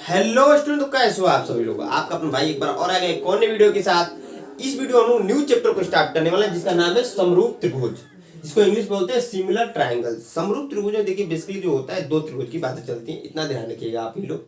Hello student, तो कैसे हो आप सभी लोग। आपका अपना भाई एक बार और आ गया एक और नई वीडियो के साथ। इस वीडियो में हम लोग न्यू चैप्टर को स्टार्ट करने वाले हैं जिसका नाम है समरूप त्रिभुज, जिसको इंग्लिश में बोलते हैं सिमिलर ट्रायंगल। समरूप त्रिभुज में देखिए बेसिकली जो होता है दो त्रिभुज की बातें चलती हैं, इतना ध्यान रखिएगा आप ही लोग।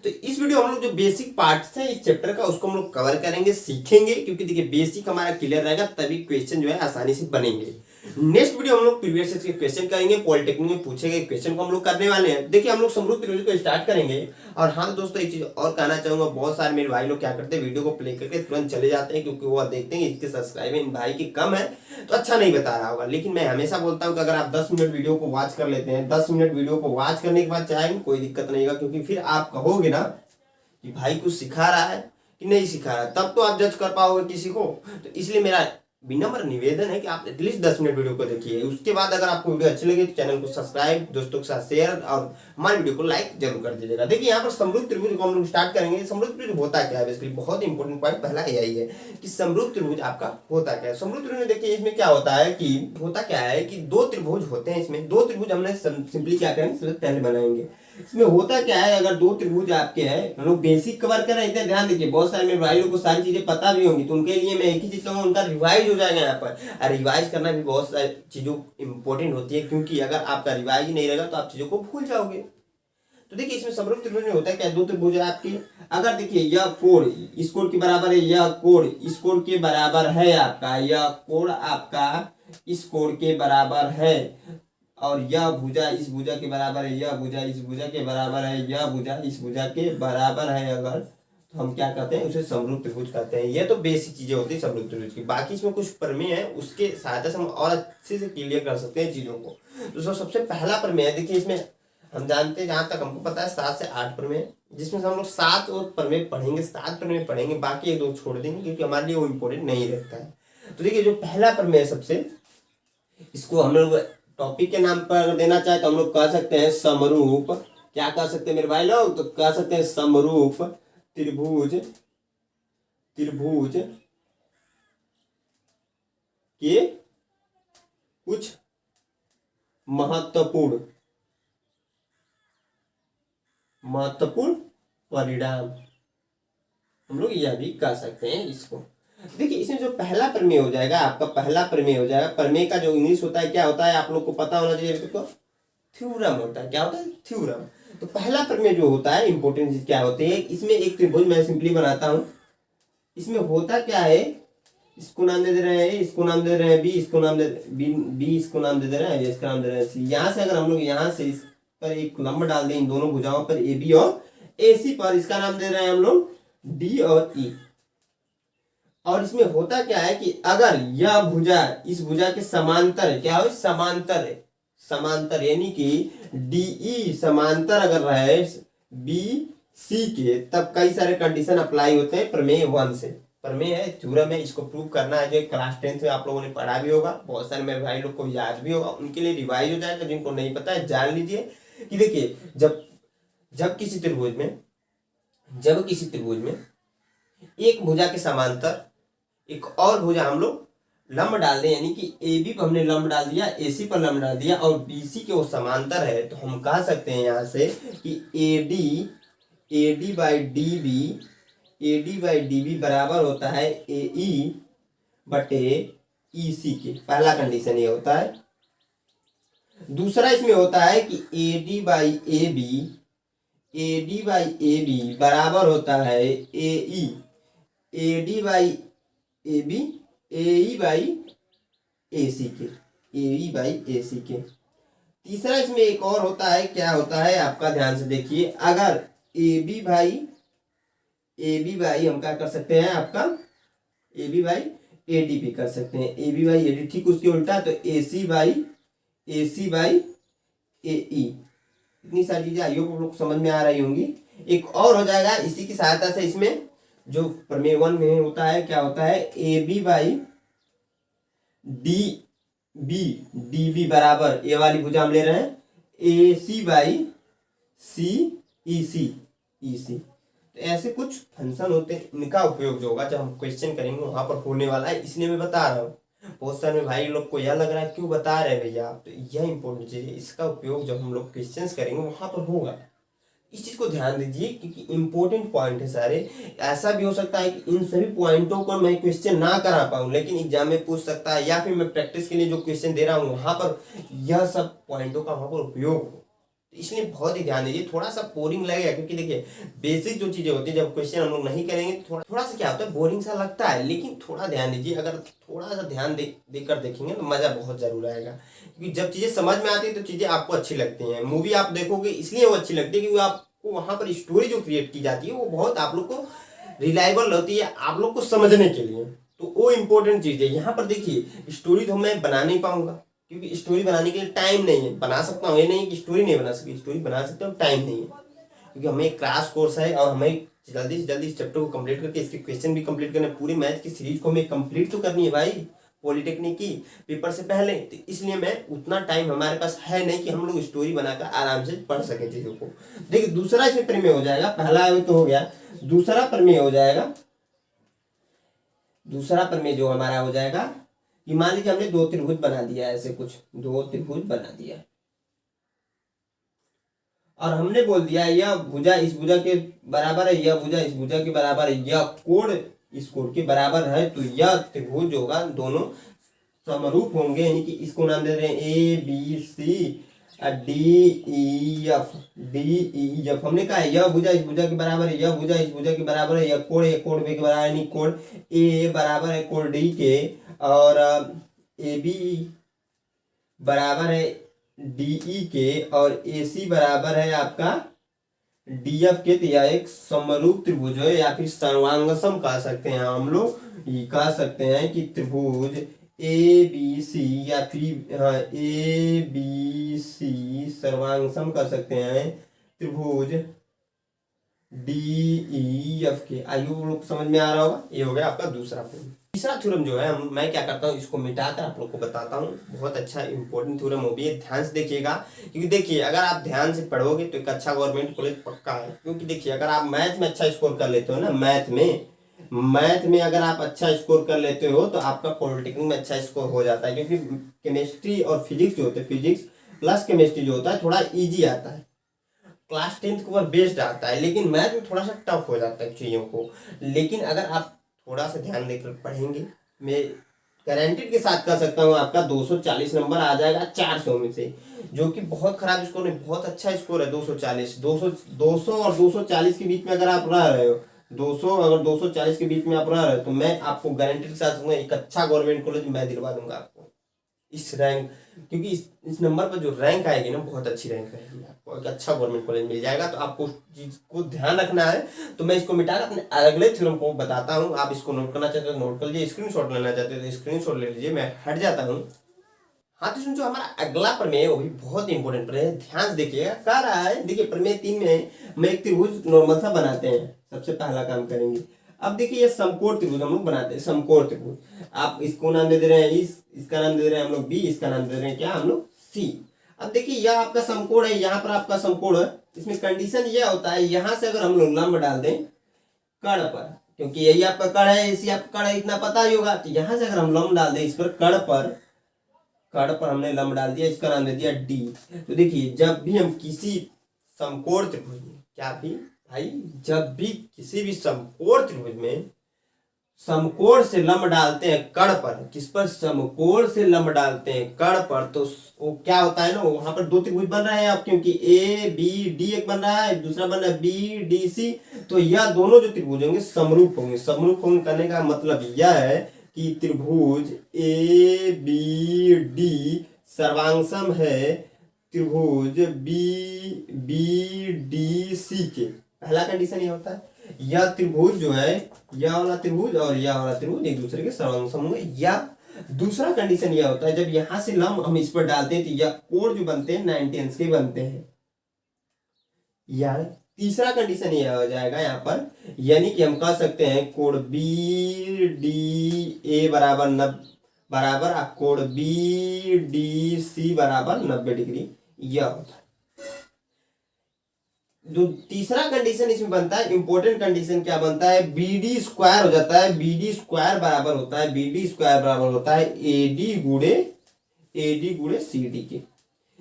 तो इस वीडियो हम लोग जो बेसिक पार्ट्स हैं इस चैप्टर का उसको हम लोग कवर करेंगे, सीखेंगे, क्योंकि देखिए बेसिक हमारा क्लियर रहेगा तभी क्वेश्चन जो है आसानी से बनेंगे। नेक्स्ट वीडियो हम लोग प्रीवियस के क्वेश्चन करेंगे, पॉलिटेक्निक में पूछे गए क्वेश्चन को हम लोग करने वाले हैं। देखिए हम लोग समरूप त्रिभुज को स्टार्ट करेंगे। और हाँ दोस्तों, एक चीज और कहना चाहूंगा, बहुत सारे मेरे भाई लोग क्या करते हैं, वीडियो को प्ले करके तुरंत चले जाते हैं, क्योंकि वो देखते हैं इसके सब्सक्राइबर इन भाई की कम है तो अच्छा नहीं बता रहा होगा। लेकिन मैं हमेशा बोलता हूँ कि अगर आप 10 मिनट वीडियो को वॉच कर लेते हैं, 10 मिनट वीडियो को वॉच करने के बाद चाहेंगे कोई दिक्कत नहीं होगा, क्योंकि फिर आप कहोगे ना कि भाई कुछ सिखा रहा है कि नहीं सिखा रहा है, तब तो आप जज कर पाओगे किसी को। तो इसलिए मेरा विनम्र निवेदन है कि आप एटलीस्ट 10 मिनट वीडियो को देखिए। उसके बाद अगर आपको वीडियो अच्छी लगे तो चैनल को सब्सक्राइब, दोस्तों के साथ शेयर और हमारे वीडियो को लाइक जरूर कर दीजिएगा। देखिए यहाँ पर समरूप त्रिभुज को हम लोग स्टार्ट करेंगे। समरूप त्रिभुज होता क्या है, बेसिकली बहुत इंपॉर्टेंट पॉइंट पहला यही है कि समरूप त्रिभुज आपका होता क्या है। समरूप त्रिभुज में देखिए इसमें क्या होता है कि होता क्या है कि दो त्रिभुज होते हैं। इसमें दो त्रिभुज हमने सिंपली क्या करेंगे, सबसे पहले बनाएंगे। इसमें होता क्या है, अगर दो त्रिभुज आपके हैं, हम लोग बेसिक कवर कर रहे हैं, ध्यान देखिए। बहुत सारे मेरे भाई लोग को सारी चीजें पता भी होंगी, तो उनके लिए मैं एक ही चीज कहूँगा, उनका रिवाइज हो जाएगा यहाँ पर। और रिवाइज करना भी बहुत सारी चीजों इंपॉर्टेंट होती है, क्योंकि अगर आपका रिवाइज ही नहीं रहेगा तो आप चीजों को भूल जाओगे। तो देखिए इसमें समरूप त्रिभुज में होता है क्या, दो त्रिभुज है आपकी। अगर देखिए यह कोण इस कोण के बराबर है, यह कोण इस कोण के बराबर है आपका, यह कोण आपका इस कोण के बराबर है, और यह भुजा इस भुजा के बराबर है, यह भुजा इस भुजा के बराबर है, यह भुजा इस भुजा के बराबर है, अगर तो हम क्या कहते हैं, उसे समरूप त्रिभुज कहते हैं। ये तो बेसिक चीजें होती है समरूप त्रिभुज की। बाकी इसमें कुछ प्रमेय है, उसके सहायता से हम और अच्छे से क्लियर कर सकते हैं चीजों को। तो सबसे पहला प्रमेय है, देखिए इसमें हम जानते हैं, जहां तक हमको पता है 7 से 8 प्रमेय, जिसमें से हम लोग 7 और प्रमेय पढ़ेंगे, 7 प्रमेय पढ़ेंगे, बाकी एक दो छोड़ देंगे क्योंकि हमारे लिए वो इम्पोर्टेंट नहीं रहता है। तो देखिए जो पहला प्रमेय सबसे, इसको हम लोग टॉपिक के नाम पर देना चाहे तो हम लोग कह सकते हैं समरूप, क्या कह सकते हैं मेरे भाई लोग, तो कह सकते हैं समरूप त्रिभुज, त्रिभुज के कुछ महत्वपूर्ण महत्वपूर्ण परिणाम, हम लोग यह भी कह सकते हैं इसको। देखिए इसमें जो पहला प्रमेय हो जाएगा आपका, पहला प्रमेय हो जाएगा, प्रमेय का जो इंग्लिश होता है क्या होता है, आप लोग को पता होना चाहिए, तो थ्योरम होता है। क्या होता है, थ्योरम। तो पहला प्रमेय जो होता है, इंपॉर्टेंट चीज क्या होती है, इसमें एक त्रिभुज मैं सिंपली बनाता हूं। इसमें होता क्या है, इसको नाम दे रहे हैं, इसको नाम दे रहे हैं बी, इसको नाम दे बी, इसको नाम दे रहे हैं, इसका नाम दे रहे हैं सी। यहाँ से अगर हम लोग यहाँ से इस पर एक लंब डाल दें, इन दोनों भुजाओं पर ए बी और ए सी पर, इसका नाम दे रहे हैं हम लोग डी और ई। और इसमें होता क्या है कि अगर यह भुजा इस भुजा के समांतर है, क्या हो, समांतर है, समांतर यानी कि डीई समांतर अगर रहे बी सी के, तब कई सारे कंडीशन अप्लाई होते हैं प्रमेय 1 से। प्रमेय है, थ्योरम है, इसको प्रूव करना है, जो क्लास 10th में आप लोगों ने पढ़ा भी होगा, बहुत सारे मेरे भाई लोग को याद भी होगा, उनके लिए रिवाइज हो जाएगा। जिनको नहीं पता है जान लीजिए कि देखिए जब किसी त्रिभुज में एक भुजा के समांतर एक और भुजा हम लोग लंब डाल दें, यानी कि ए बी पर हमने लंब डाल दिया, ए सी पर लंब डाल दिया, और बी सी के वो समांतर है, तो हम कह सकते हैं यहाँ से कि A D by D B बराबर होता है ए ई बटे ई सी के। पहला कंडीशन ये होता है। दूसरा इसमें होता है कि A D by A B बराबर होता है A D by A B A E by A C के। तीसरा इसमें एक और होता है, क्या होता है आपका ध्यान से देखिए, अगर ए बी बाई हम क्या कर सकते हैं, आपका A B by A D भी कर सकते हैं, A B by A D, ठीक उसके उल्टा, तो ए सी बाई ए ई। इतनी सारी चीजें आइयो को लोग समझ में आ रही होंगी। एक और हो जाएगा इसी की सहायता से, इसमें जो प्रमेय 1 में होता है, क्या होता है, A B by D B बराबर, ए वाली भुजा हम ले रहे हैं, ए सी बाई सी ई सी। तो ऐसे कुछ फंक्शन होते हैं, इनका उपयोग जो होगा जब हम क्वेश्चन करेंगे वहां पर होने वाला है, इसलिए मैं बता रहा हूँ। बहुत सारे भाई लोग को यह लग रहा है क्यों बता रहे हैं भैया, तो यह इंपॉर्टेंट चीज है, इसका उपयोग जब हम लोग क्वेश्चंस करेंगे वहां पर होगा, इस चीज को ध्यान दीजिए क्योंकि इंपॉर्टेंट पॉइंट है सारे। ऐसा भी हो सकता है कि इन सभी पॉइंटों को मैं क्वेश्चन ना करा पाऊं, लेकिन एग्जाम में पूछ सकता है, या फिर मैं प्रैक्टिस के लिए जो क्वेश्चन दे रहा हूँ वहां पर यह सब पॉइंटों का वहां पर उपयोग हो। इसलिए बहुत ही ध्यान दीजिए। थोड़ा सा बोरिंग लगेगा क्योंकि देखिए बेसिक जो चीजें होती है जब क्वेश्चन हम लोग नहीं करेंगे तो थोड़ा थोड़ा सा क्या होता है, बोरिंग सा लगता है। लेकिन थोड़ा ध्यान दीजिए, अगर थोड़ा सा ध्यान देकर देखेंगे तो मजा बहुत जरूर आएगा। क्योंकि जब चीजें समझ में आती है तो चीजें आपको अच्छी लगती हैं। मूवी आप देखोगे इसलिए वो अच्छी लगती है क्योंकि आपको वहां पर स्टोरी जो क्रिएट की जाती है वो बहुत आप लोग को रिलायबल होती है आप लोग को समझने के लिए। तो वो इंपॉर्टेंट चीज है। यहाँ पर देखिए स्टोरी तो मैं बना नहीं पाऊंगा क्योंकि स्टोरी बनाने के लिए टाइम नहीं है। बना सकता हूँ, ये नहीं कि स्टोरी नहीं बना सकती, स्टोरी बना सकता हूँ, टाइम नहीं है क्योंकि हमें क्रैश कोर्स है और हमें जल्दी से जल्दी इस चैप्टर को कंप्लीट करके इसके क्वेश्चन भी कंप्लीट करने, पूरे मैथ की सीरीज को हमें कंप्लीट तो करनी है भाई पॉलिटेक्निक की पेपर से पहले। तो इसलिए मैं उतना टाइम हमारे पास है नहीं कि हम लोग स्टोरी बनाकर आराम से पढ़ सके चीजों को। देखिए दूसरा इसमें प्रमेय हो जाएगा, पहला अभी तो हो गया, दूसरा प्रमेय हो जाएगा। दूसरा प्रमेय जो हमारा हो जाएगा कि मान लीजिए हमने दो त्रिभुज बना दिया, ऐसे कुछ दो त्रिभुज बना दिया और हमने बोल दिया यह भुजा इस भुजा के बराबर है, यह भुजा इस भुजा के बराबर है, यह कोण इस कोण के बराबर है, तो यह त्रिभुज होगा दोनों समरूप होंगे। यानी कि इसको नाम दे रहे हैं A B C D E F. D E F हमने कहा यह भुजा इस भुजा के बराबर है, यह भुजा इस भुजा के बराबर है, यह कोण बी के बराबर है, यानी कोण ए बराबर है कोण डी के, और ए बी बराबर है डीई के, और AC बराबर है आपका DF के। तो यह एक समरूप त्रिभुज है या फिर सर्वांगसम कह सकते हैं हम लोग। ये कह सकते हैं कि त्रिभुज ABC या फिर ABC सर्वांगसम कर सकते हैं त्रिभुज DEF के। आयु लोग समझ में आ रहा होगा। ये हो गया आपका दूसरा पॉइंट। तीसरा थ्योरम जो है मैं क्या करता हूँ इसको मिटाकर आप लोग को बताता हूँ। बहुत अच्छा इंपॉर्टेंट थ्योरम हो भी है, ध्यान से देखिएगा। क्योंकि देखिए अगर आप ध्यान से पढ़ोगे तो एक अच्छा गवर्नमेंट कॉलेज पक्का है। क्योंकि देखिए अगर आप मैथ में अच्छा स्कोर कर लेते हो ना, मैथ में अगर आप अच्छा स्कोर कर लेते हो तो आपका पॉलिटेक्निक में अच्छा स्कोर हो जाता है। क्योंकि केमिस्ट्री और फिजिक्स जो होते हैं, फिजिक्स प्लस केमिस्ट्री जो होता है थोड़ा ईजी आता है, क्लास 10th के ऊपर बेस्ड आता है। लेकिन मैथ में थोड़ा सा टफ हो जाता है चीज़ों को। लेकिन अगर आप थोड़ा सा ध्यान देकर पढ़ेंगे, मैं गारंटेड के साथ कह सकता हूँ आपका 240 नंबर आ जाएगा 400 में से, जो कि बहुत खराब स्कोर नहीं, बहुत अच्छा स्कोर है। 200 और 240 के बीच में अगर आप रह रहे हो, 200 अगर 240 के बीच में आप रह रहे हो तो मैं आपको गारंटेड के साथ एक अच्छा गवर्नमेंट कॉलेज मैं दिलवा दूंगा आपको इस रैंक। क्योंकि इस नंबर पर जो रैंक आएगी ना बहुत अच्छी रैंक रहेगी, आपको एक अच्छा गवर्नमेंट कॉलेज मिल जाएगा। तो आपको चीज को ध्यान रखना है। तो मैं इसको मिटाकर अपने अगले थ्योरम को बताता हूँ। आप इसको नोट करना चाहते हो तो नोट कर लीजिए, स्क्रीनशॉट लेना चाहते हो तो स्क्रीनशॉट ले लीजिए, मैं हट जाता हूँ। हाँ तो जो हमारा अगला प्रमेय है वो भी बहुत इंपॉर्टेंट प्रमेय है, ध्यान से देखिएगा। कह रहा है देखिए प्रमेय 3 में हम एक त्रिभुज नॉर्मल सा बनाते हैं। सबसे पहला काम करेंगे, अब देखिए ये समकोण त्रिभुज हम लोग बनाते हैं। समकोण त्रिभुज आप इसको नाम दे रहे हैं इसका नाम दे रहे हैं हम लोग B, इसका नाम दे रहे हैं क्या हम लोग C। अब देखिए यह आपका समकोण है, यहाँ पर आपका समकोण है। इसमें कंडीशन यह होता है यहाँ से अगर हम लोग लंब डाल दें कर्ण पर, क्योंकि यही आपका कर्ण है, इसी आपका कर्ण है, इतना पता ही होगा। तो यहाँ से अगर हम लंब डाल दें इस पर कर्ण पर हमने लंब डाल दिया, इसका नाम दे दिया D। तो देखिए जब भी हम किसी समकोण त्रिभुज में, क्या भी भाई, जब भी किसी भी समकोण त्रिभुज में समकोण से लंब डालते हैं कर्ण पर, किस पर, समकोण से लंब डालते हैं कर्ण पर, तो वो क्या होता है ना, वहां पर दो त्रिभुज बन रहे हैं आप, क्योंकि ए बी डी एक बन रहा है, दूसरा बन रहा है बी डी सी। तो यह दोनों जो त्रिभुज होंगे समरूप होंगे। समरूप होने करने का मतलब यह है कि त्रिभुज ए बी डी सर्वांगसम है त्रिभुज बी डी सी के। पहला कंडीशन ये होता है यह त्रिभुज जो है, यह वाला त्रिभुज और यह वाला त्रिभुज एक दूसरे के सर्वांगसम होंगे। या दूसरा कंडीशन यह होता है जब यहां से लंब हम इस पर डालते हैं तो यह कोण जो बनते हैं 90 अंश के बनते हैं। या तीसरा कंडीशन यह हो जाएगा यहाँ पर, यानी कि हम कह सकते हैं कोण बी डी ए बराबर कोण बी डी सी बराबर 90 डिग्री। यह होता है जो तीसरा कंडीशन इसमें बनता है। इंपॉर्टेंट कंडीशन क्या बनता है, BD स्क्वायर हो जाता है। BD स्क्वायर बराबर होता है AD गुणे CD के,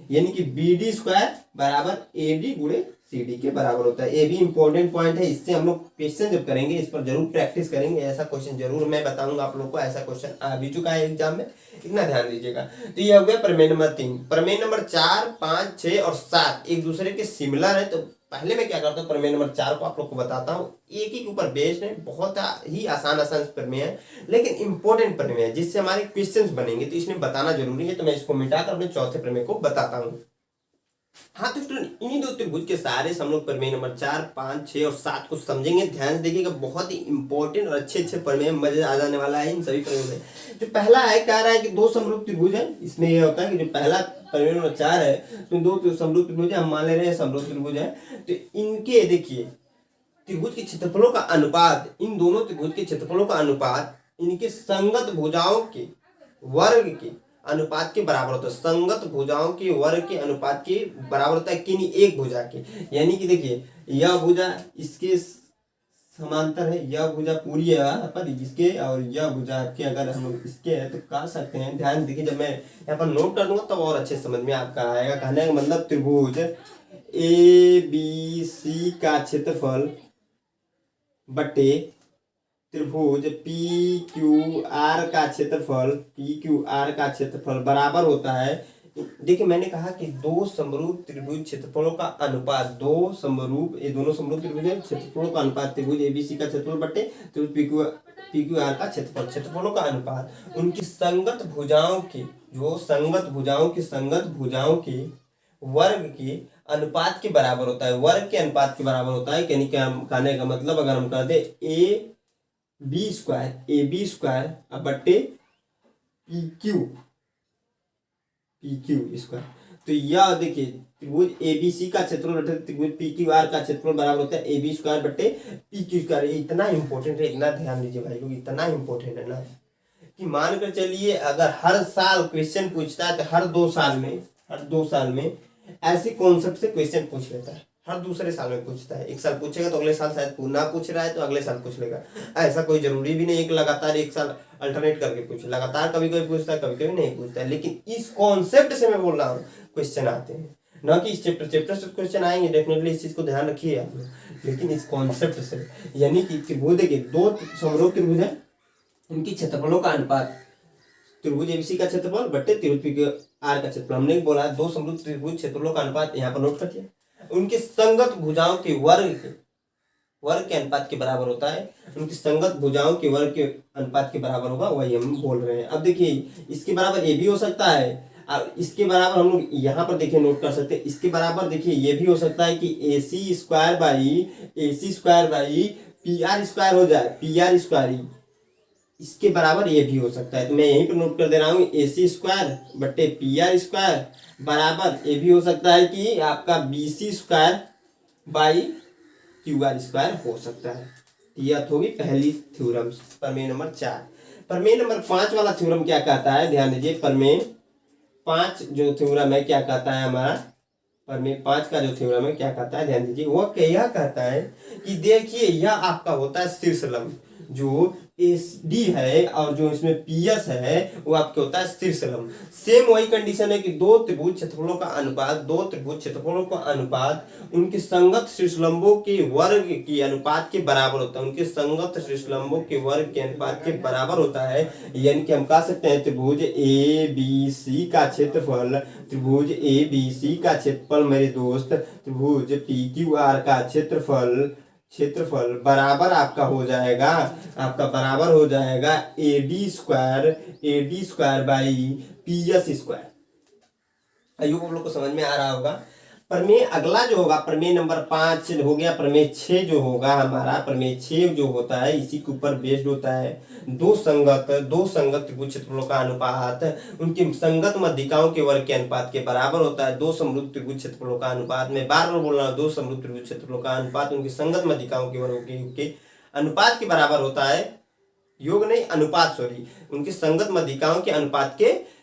यानी कि BD स्क्वायर बराबर AD गुणे सी डी के बराबर होता है। ये भी इंपॉर्टेंट पॉइंट है, इससे हम लोग क्वेश्चन जब करेंगे इस पर जरूर प्रैक्टिस करेंगे। ऐसा क्वेश्चन जरूर मैं बताऊंगा आप लोग को, ऐसा क्वेश्चन आ भी चुका है एग्जाम में, इतना ध्यान दीजिएगा। तो ये हो गया प्रमेय नंबर 3। प्रमेय नंबर 4, 5, 6 और 7 एक दूसरे के सिमिलर है। तो पहले मैं क्या करता हूँ, प्रमेय नंबर 4 को आप लोग को बताता हूँ। एक ही के ऊपर बेस्ड है, बहुत ही आसान प्रमेय है, लेकिन इंपॉर्टेंट प्रमेय है जिससे हमारे क्वेश्चंस बनेंगे, तो इसमें बताना जरूरी है। तो मैं इसको मिटाकर अपने चौथे प्रमेय को बताता हूँ। हाँ तो स्टूडेंट, इन्हीं दो त्रिभुज के सहारे से हम लोग प्रमेय नंबर 4, 5, 6 और 7 को समझेंगे। ध्यान से देखिएगा, बहुत ही इंपॉर्टेंट और अच्छे प्रमेय, मजे आ जाने वाला है इन सभी प्रमेयों में। जो पहला है, कह रहा है कि दो समरूप त्रिभुज है। इसमें यह होता है कि जो पहला प्रमेय नंबर 4 है उसमें दो समरूप त्रिभुज है, हम मान ले रहे हैं समरूप त्रिभुज है। तो इनके देखिए त्रिभुज के क्षेत्रफलों का अनुपात, इन दोनों त्रिभुज के क्षेत्रफलों का अनुपात इनके संगत भुजाओं के वर्ग के अनुपात के बराबर होता है। संगत भुजाओं के वर्ग के अनुपात के बराबर होता है किन्हीं एक भुजा के। यानी कि देखिए, यह भुजा इसके समांतर है, यह भुजा पूरी है यहाँ पर इसके, और यह भुजा के अगर हम लोग इसके है तो कह सकते हैं। ध्यान देखिए, जब मैं यहाँ पर नोट कर दूंगा तब और अच्छे समझ में आपका आएगा। कहने का मतलब त्रिभुज ए बी सी का क्षेत्रफल बटे त्रिभुज पी क्यू आर का क्षेत्रफल बराबर होता है। देखिए, मैंने कहा कि दो समरूप त्रिभुज क्षेत्रफलों का अनुपात, दो समरूप, ये दोनों समरूप त्रिभुज क्षेत्रफलों का अनुपात, त्रिभुज एबीसी का क्षेत्रफल बटे त्रिभुज पी क्यू आर का क्षेत्रफलों का अनुपात उनकी संगत भुजाओं के, जो संगत भुजाओं के वर्ग के अनुपात के बराबर होता है। वर्ग के अनुपात के बराबर होता है। यानी क्या कहने का मतलब, अगर हम कर दे ए बी स्क्वायर बटे पी क्यू स्क्वायर, तो यह देखिए त्रिभुज एबीसी का क्षेत्रफल बटे त्रिभुज पी क्यू आर का क्षेत्रफल बराबर होता है ए बी स्क्वायर बटे पी क्यू स्क्वायर। इतना इंपॉर्टेंट है, इतना ध्यान दीजिए भाई लोग, इतना इंपॉर्टेंट है ना कि मान कर चलिए अगर हर साल क्वेश्चन पूछता है तो हर दो साल में ऐसे कॉन्सेप्ट से क्वेश्चन पूछ लेता है। हर दूसरे साल में पूछता है। एक साल पूछेगा तो अगले साल शायद ना पूछ रहा है तो अगले साल पूछ लेगा। ऐसा कोई जरूरी भी नहीं, एक लगातार एक साल अल्टरनेट करके पूछे। लगातार कभी कभी पूछता है, कभी कभी नहीं पूछता है, लेकिन इस कॉन्सेप्ट से मैं बोल रहा हूँ क्वेश्चन आते हैं, ना कि इस चैप्टर से क्वेश्चन आएंगे डेफिनेटली, इस चीज को ध्यान रखिए आप लोग, लेकिन इस कॉन्सेप्ट से। यानी कि त्रिभुज देखिए, दो समरूप त्रिभुज है, उनकी क्षेत्रफलों का अनुपात त्रिभुज एबीसी का क्षेत्रफल बटे त्रिभुज पी क्यू आर का क्षेत्रफल। हमने बोला दो समरूप त्रिभुज क्षेत्रफलों का अनुपात, यहाँ पर नोट करते हैं, उनके संगत भुजाओं के वर्ग के अनुपात के बराबर होता है। उनकी संगत भुजाओं के वर्ग के अनुपात के बराबर होगा, वही हम बोल रहे हैं। अब देखिए, इसके बराबर ये भी हो सकता है, अब इसके बराबर हम लोग यहाँ पर देखिए नोट कर सकते हैं। इसके बराबर देखिए ये भी हो सकता है कि A C square by P R square हो जाए, पी आर स्क्वायर इसके बराबर ये भी हो सकता है। तो मैं यहीं पर नोट कर दे रहा हूँ, ए सी स्क्वायर बटे पी आर स्क्वायर बराबर ये भी हो सकता है कि आपका B C square by Q R square हो सकता है। यह होगी पहली थ्योरम, प्रमेय नंबर 4। प्रमेय नंबर 5 वाला थ्योरम क्या कहता है, ध्यान दीजिए। प्रमेय 5 जो थ्योरम है क्या कहता है, हमारा प्रमेय 5 का जो थ्योरम है क्या कहता है, ध्यान दीजिए। वह क्या कहता है कि देखिए, यह आपका होता है शीर्षलंब, जो एस डी है और जो इसमें पी एस है वो आपके होता है शीर्षलंब। सेम वही कंडीशन है कि दो त्रिभुज क्षेत्रफलों का अनुपात उनके संगत शीर्षलंबों के वर्ग के अनुपात के बराबर होता है। उनके संगत शीर्षलंबों के वर्ग के अनुपात के बराबर होता है। यानी कि हम कह सकते हैं त्रिभुज ए बी सी का क्षेत्रफल मेरे दोस्त, त्रिभुज पी क्यू आर का क्षेत्रफल बराबर आपका हो जाएगा A D square by P S square. आइए आप लोग को समझ में आ रहा होगा। प्रमेय अगला जो होगा, प्रमेय नंबर 5 हो गया। प्रमेय 6 जो होगा हमारा, प्रमेय 6 जो होता है इसी के ऊपर बेस्ड होता है। दो संगत त्रिभुज क्षेत्रफलों का अनुपात उनके संगत माध्यिकाओं के वर्ग के अनुपात के बराबर होता है। दो समरूप त्रिभुज क्षेत्रफलों का अनुपात, मैं बार बार बोल रहा हूँ, दो समरूप त्रिभुज क्षेत्रफलों का अनुपात उनके संगत माध्यिकाओं के वर्ग के अनुपात के बराबर होता है। योग नहीं, अनुपात, सॉरी, उनके संगत माध्यिकाओं के अनुपात के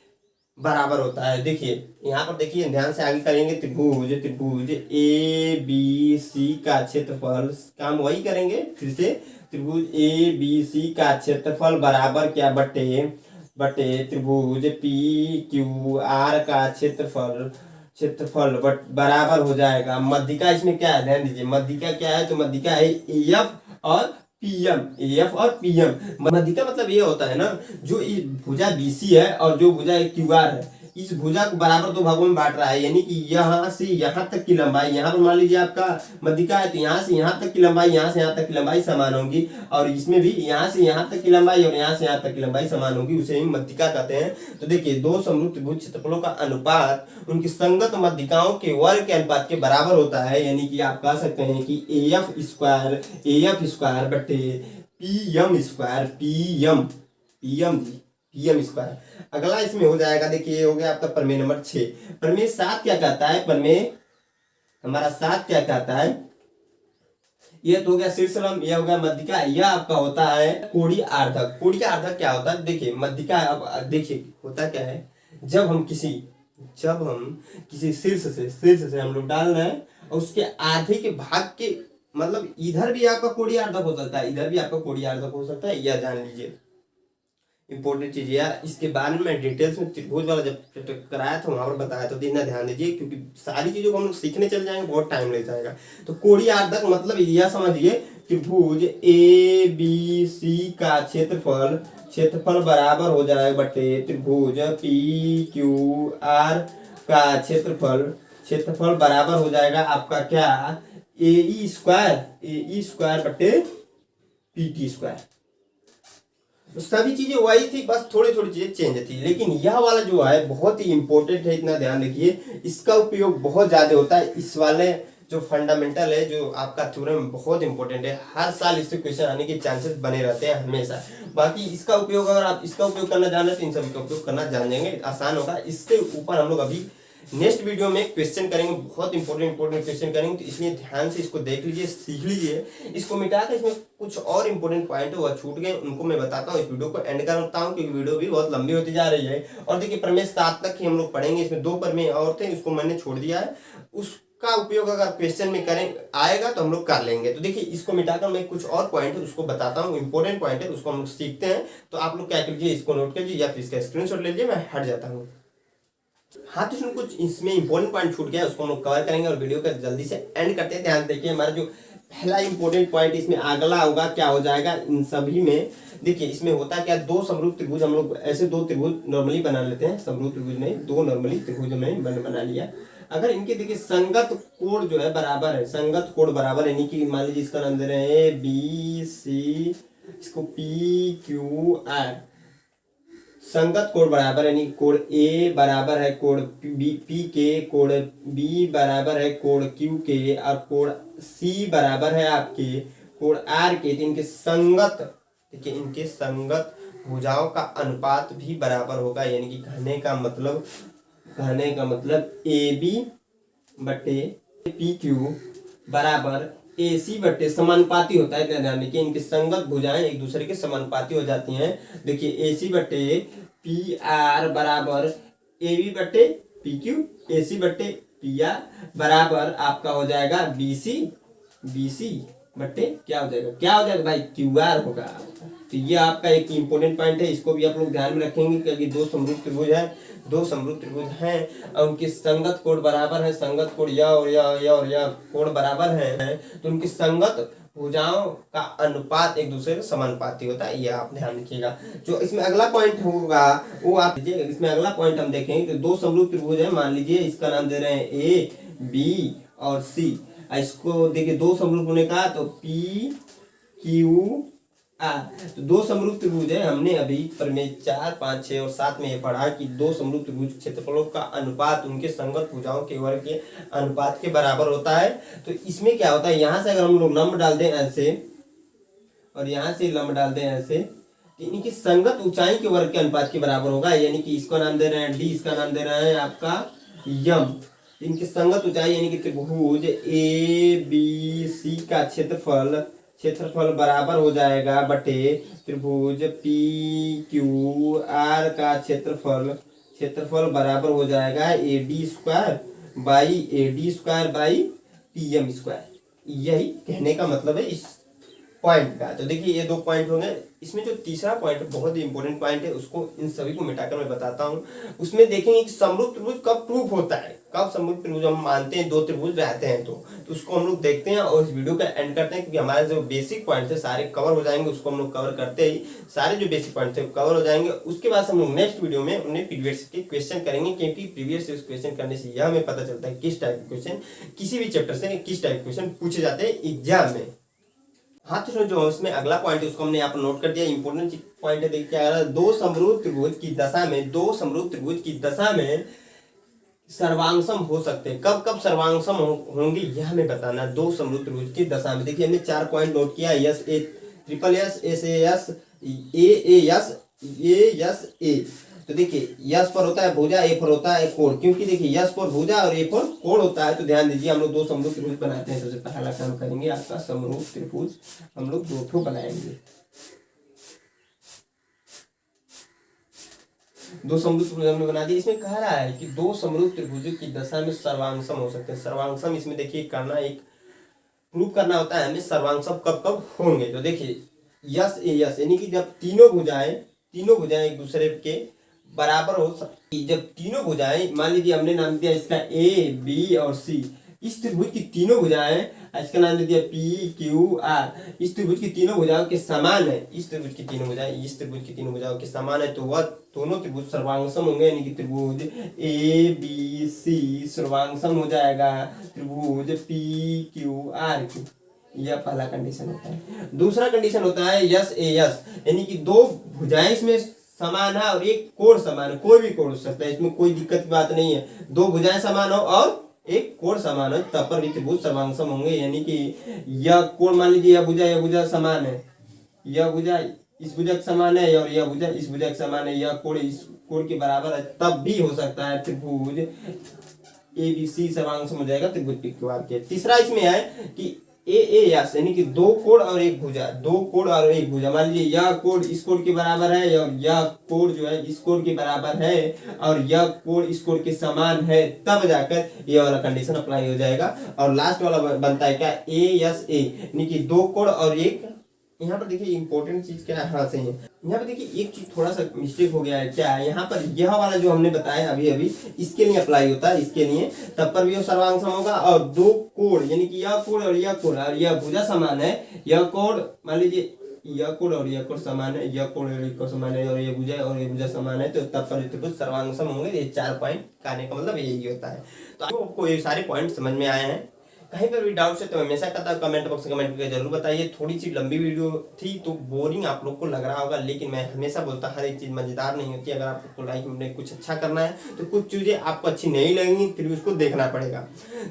बराबर होता है। देखिए यहाँ पर देखिए, ध्यान से आगे करेंगे। त्रिभुज ए बी सी का क्षेत्रफल, काम वही करेंगे फिर से। त्रिभुज ए बी सी का क्षेत्रफल बराबर क्या, बटे त्रिभुज पी क्यू आर का क्षेत्रफल क्षेत्रफल बराबर हो जाएगा मध्यिका। इसमें क्या है ध्यान दीजिए, मध्यिका क्या है, तो मध्यिका है एफ और पीएम, एफ और पीएम। मध्यिका मतलब ये होता है ना, जो भुजा बीसी है और जो भुजा क्यूआर है, इस भुजा को बराबर दो भागों में बांट रहा है, यानी कि यहाँ से यहाँ तक की लंबाई, यहाँ पर मान लीजिए आपका मध्यिका है तो यहाँ से यहाँ तक की लंबाई, यहाँ से यहाँ तक की लंबाई समान होगी, और इसमें भी यहाँ से यहाँ तक की लंबाई और यहाँ से यहाँ तक की लंबाई समान होगी, उसे हम मध्यिका कहते हैं। तो देखिए दो समरूप त्रिभुज क्षेत्रफलों का अनुपात उनकी संगत मध्यिकाओं के वर्ग के अनुपात के बराबर होता है, यानी कि आप कह सकते हैं कि एफ स्क्वायर बटे पीएम स्क्वायर, पीएम स्क्वायर। अगला इसमें हो जाएगा, देखिए हो गया आपका प्रमेय नंबर 6। प्रमेय 7 क्या कहता है, प्रमेय हमारा 7 क्या कहता है, ये तो हो गया शीर्षलंब, ये हो गया मध्यिका, यह आपका होता है कोणीय आर्धक। कोणीय आर्धक क्या होता है, देखिए मध्यिका, अब देखिए होता क्या है, जब हम किसी शीर्ष से हम लोग डाल रहे हैं और उसके आधे के भाग के, मतलब इधर भी आपका कोणीय आर्धक हो सकता है, इधर भी आपका कोणीय आर्धक हो सकता है, यह जान लीजिए इंपॉर्टेंट चीज यार। इसके बारे में डिटेल्स में त्रिभुज वाला जब कराया था वहां पर बताया तो इतना ध्यान दीजिए, क्योंकि सारी चीजों को हम लोग सीखने चल जाएंगे, बहुत टाइम लग जाएगा। तो कोणीय आर्धक मतलब यह समझिए, त्रिभुज ए बी सी का क्षेत्रफल बराबर हो जाएगा बटे त्रिभुज पी क्यू आर का क्षेत्रफल बराबर हो जाएगा आपका क्या, ए स्क्वायर बटे पी टी स्क्वायर। तो सभी चीजें वही थी, बस थोड़ी थोड़ी चीजें चेंज थी, लेकिन यह वाला जो है बहुत ही इंपॉर्टेंट है, इतना ध्यान रखिए, इसका उपयोग बहुत ज्यादा होता है। इस वाले जो फंडामेंटल है, जो आपका थ्योरम बहुत इंपॉर्टेंट है, हर साल इससे क्वेश्चन आने के चांसेस बने रहते हैं हमेशा। बाकी इसका उपयोग, अगर आप इसका उपयोग करना जान रहे तो इन सभी का उपयोग करना जान जाएंगे, आसान होगा। इससे ऊपर हम लोग अभी नेक्स्ट वीडियो में क्वेश्चन करेंगे, बहुत इंपॉर्टेंट क्वेश्चन करेंगे, तो इसलिए ध्यान से इसको देख लीजिए, सीख लीजिए। इसको मिटाकर इसमें कुछ और इंपॉर्टेंट पॉइंट है वह छूट गए, उनको मैं बताता हूँ। इस वीडियो को एंड करता हूँ क्योंकि वीडियो भी बहुत लंबी होती जा रही है। और देखिए प्रमेय 7 तक ही हम लोग पढ़ेंगे, इसमें 2 प्रमेय और थे, उसको मैंने छोड़ दिया है, उसका उपयोग अगर क्वेश्चन में करें आएगा तो हम लोग कर लेंगे। तो देखिए इसको मिटाकर मैं कुछ और पॉइंट है उसको बताता हूँ, इंपॉर्टेंट पॉइंट है, उसको हम लोग सीखते हैं। तो आप लोग क्या कीजिए, इसको नोट कीजिए या फिर इसका स्क्रीनशॉट ले लीजिए, मैं हट जाता हूँ। हाँ तो इसमें कुछ इसमें इंपॉर्टेंट पॉइंट छूट गया, उसको हम लोग कवर करेंगे और वीडियो का जल्दी से एंड करते हैं। ध्यान देखिए, हमारा जो पहला इंपॉर्टेंट पॉइंट इसमें अगला होगा, क्या हो जाएगा इन सभी में। देखिए इसमें होता क्या, 2 समरूप त्रिभुज, हम लोग ऐसे 2 त्रिभुज नॉर्मली बना लेते हैं, समरूप त्रिभुज में 2 नॉर्मली त्रिभुज में बना लिया। अगर इनके देखिए संगत कोण जो है बराबर है, संगत कोण बराबर, यानी कि मान लीजिए इसका नाम दे रहे हैं ए बी सी, इसको पी क्यू आर, संगत कोण बराबर, यानी कोण ए बराबर है कोण पी के, कोण बी बराबर है कोण क्यू के, और कोण सी बराबर है आपके कोण आर के। तो इनके संगत, देखिए इनके संगत भुजाओं का अनुपात भी बराबर होगा, यानी कि कहने का मतलब ए बी बटे पी क्यू बराबर ए सी बटे समानुपाती होता है। ध्यान देखिए इनके संगत भुजाएं एक दूसरे के समानुपाती हो जाती हैं। देखिए ए सी बटे पी आर बराबर ए बी बटे पी क्यू, ए सी बटे पी आर बराबर आपका हो जाएगा बी सी बटे क्या हो जाएगा भाई, क्यू आर होगा। तो ये आपका एक इंपॉर्टेंट पॉइंट है, इसको भी आप लोग ध्यान में रखेंगे, क्योंकि 2 समरूप त्रिभुज हैं और उनके संगत कोण बराबर है, संगत कोण यह और यह कोण बराबर है, तो उनकी संगत भुजाओं का अनुपात एक दूसरे के समानुपाती होता है, ये आप ध्यान रखिएगा। जो इसमें अगला पॉइंट होगा वो आप लीजिए, इसमें अगला पॉइंट हम देखेंगे कि 2 समरूप त्रिभुज है, मान लीजिए इसका नाम दे रहे हैं ए बी और सी। इसको देखिए 2 समरूप होने का, तो पी क्यू आर, तो 2 समरूप त्रिभुज है। हमने अभी प्रमेय 4, 5, 6 और 7 में ये पढ़ा कि 2 समरूप त्रिभुज क्षेत्रफलों का अनुपात उनके संगत भुजाओं के वर्ग के अनुपात के बराबर होता है। तो इसमें क्या होता है, यहाँ से अगर हम लोग लंब डाल दें ऐसे और यहाँ से लंब डाल दें ऐसे, तो इनकी संगत ऊंचाई के वर्ग के अनुपात के बराबर होगा, यानी कि इसका नाम दे रहे हैं डी, इसका नाम दे रहे हैं आपका यम। इनकी संगत ऊंचाई यानी कि त्रिभुज ए बी सी का क्षेत्रफल बराबर हो जाएगा बटे त्रिभुज पी क्यू आर का क्षेत्रफल बराबर हो जाएगा A D square by P M square. यही कहने का मतलब है इस पॉइंट का। तो देखिए ये 2 पॉइंट हो गए। इसमें जो तीसरा पॉइंट बहुत ही इंपॉर्टेंट पॉइंट है, उसको इन सभी को मिटाकर मैं बताता हूँ। उसमें देखेंगे कि समरूप त्रिभुज कब प्रूफ होता है, कब समरूप त्रिभुज हम मानते हैं 2 त्रिभुज रहते हैं तो उसको हम लोग देखते हैं और इस वीडियो का एंड करते हैं, क्योंकि हमारे जो बेसिक पॉइंट है सारे कवर हो जाएंगे। उसको हम लोग कवर करते ही सारे जो बेसिक पॉइंट थे कवर हो जाएंगे। उसके बाद हम लोग नेक्स्ट वीडियो में उन्हें प्रीवियस के क्वेश्चन करेंगे, क्योंकि प्रीवियस क्वेश्चन करने से यह हमें पता चलता है किस टाइप के क्वेश्चन किसी भी चैप्टर से किस टाइप के क्वेश्चन पूछे जाते हैं एग्जाम में। हाँ तो जो इसमें अगला पॉइंट है उसको हमने यहाँ पर नोट कर दिया। इंपॉर्टेंट पॉइंट है, देखिए क्या आ रहा है, 2 समरूप त्रिभुज की दशा में, 2 समरूप त्रिभुज की दशा में सर्वांगसम हो सकते हैं। कब कब सर्वांगसम होंगे यह हमें बताना है 2 समरूप त्रिभुज की दशा में। देखिए हमने 4 पॉइंट नोट किया, S A triple S, S A S, A S, A S A. तो देखिए यस पर होता है भुजा, ए पर होता है कोण, क्योंकि देखिए यस पर भुजा और ए पर कोण होता है। तो ध्यान दीजिए हम लोग 2 समरूप त्रिभुज बनाते हैं। सबसे पहला काम करेंगे आपका समरूप त्रिभुज हम लोग 2 ठो बनाएंगे। 2 समरूप त्रिभुज हमने बना दिए। इसमें कह रहा है कि 2 समरूप त्रिभुजों की दशा में सर्वांगसम हो सकते हैं। सर्वांगसम इसमें देखिए करना एक प्रूव करना होता है हमें, सर्वांगसम कब कब होंगे। तो देखिए यस ए यस, यानी कि जब तीनों भुजाएं एक दूसरे के बराबर हो सकती, जब तीनों भुजाएं, मान लीजिए हमने नाम दिया इसका ए बी और सी, इस त्रिभुज की तीनों भुजाएं, इसका नाम दे दिया पी क्यू आर, इस त्रिभुज की तीनों भुजाओं के समान है, इस त्रिभुज की तीनों भुजाएं इस त्रिभुज की तीनों भुजाओं के समान है, तो वह दोनों त्रिभुज सर्वांगसम होंगे। यानी कि त्रिभुज ए बी सी सर्वांगसम हो जाएगा त्रिभुज पी क्यू आर की। यह पहला कंडीशन होता है। दूसरा कंडीशन होता है यस ए यस, यानी कि 2 भुजाएं इसमें समान है और एक कोण समान है। कोई भी कोण हो सकता है, इसमें कोई दिक्कत की बात नहीं है। 2 भुजाएं समान हो और एक कोण समान हो, तब पर भी त्रिभुज सर्वांगसम होंगे। यानी कि यह कोण, मान लीजिए यह भुजा समान है, यह भुजा इस भुजा के समान है और यह भुजा इस भुजा के समान है, यह कोण इस कोण के बराबर है, तब भी हो सकता है त्रिभुज ए बी सी सर्वांगसम हो जाएगा त्रिभुज पी क्यू आर के। तीसरा इसमें है कि ए ए यस, यानी कि 2 कोण और एक भुजा, 2 कोण और एक भुजा, मान लीजिए यह कोण इस कोण के बराबर है और यह कोण जो है इस कोण के बराबर है और यह कोण इस कोण के समान है, तब जाकर ये वाला कंडीशन अप्लाई हो जाएगा। और लास्ट वाला बनता है क्या, ए यस ए, यानी कि 2 कोण और एक, यहाँ पर देखिए इंपॉर्टेंट चीज क्या है, हाँ सही है, यहाँ पर देखिए एक चीज थोड़ा सा मिस्टेक हो गया है। क्या है, यहाँ पर यह वाला जो हमने बताया अभी इसके लिए अप्लाई होता है, इसके लिए तब पर भी वो सर्वांगसम होगा। और 2 कोण, यानी कि यह कोण और यह भुजा समान है, यह कोण मान लीजिए यह कोण और यह कोण समान है, यह कोण और यह कोण समान है और ये भुजा समान है, तो तब पर त्रिभुज सर्वांगसम होंगे। ये 4 पॉइंट कहने का मतलब यही होता है। तो आपको ये सारे पॉइंट समझ में आए हैं। कहीं पर भी डाउट्स है तो हमेशा कहता हूं कमेंट बॉक्स में कमेंट करके जरूर बताइए। थोड़ी सी लंबी वीडियो थी तो बोरिंग आप लोग को लग रहा होगा, लेकिन मैं हमेशा बोलता हर एक चीज़ मजेदार नहीं होती। अगर आपको लाइफ में कुछ अच्छा करना है तो कुछ चीज़ें आपको अच्छी नहीं लगेंगी, फिर भी उसको देखना पड़ेगा।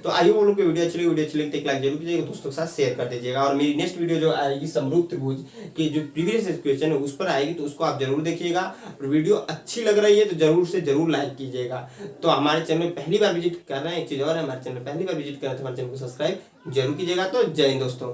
तो आइए वो लोग वीडियो अच्छी लगती है, लाइक जरूर कीजिएगा, दोस्तों के साथ शेयर कर दीजिएगा। और मेरी नेक्स्ट वीडियो जो आएगी समरूप त्रिभुज की जो प्रीवियस क्वेश्चन है उस पर आएगी, तो उसको आप जरूर देखिएगा। और वीडियो अच्छी लग रही है तो जरूर से जरूर लाइक कीजिएगा। तो हमारे चैनल में पहली बार विजिट कर रहे हैं, एक चीज़ और है, हमारे चैनल में पहली बार विजिट कर रहे हैं तो हमारे चैनल को सब्सक्राइब जरूर कीजिएगा। तो जय हिंद दोस्तों।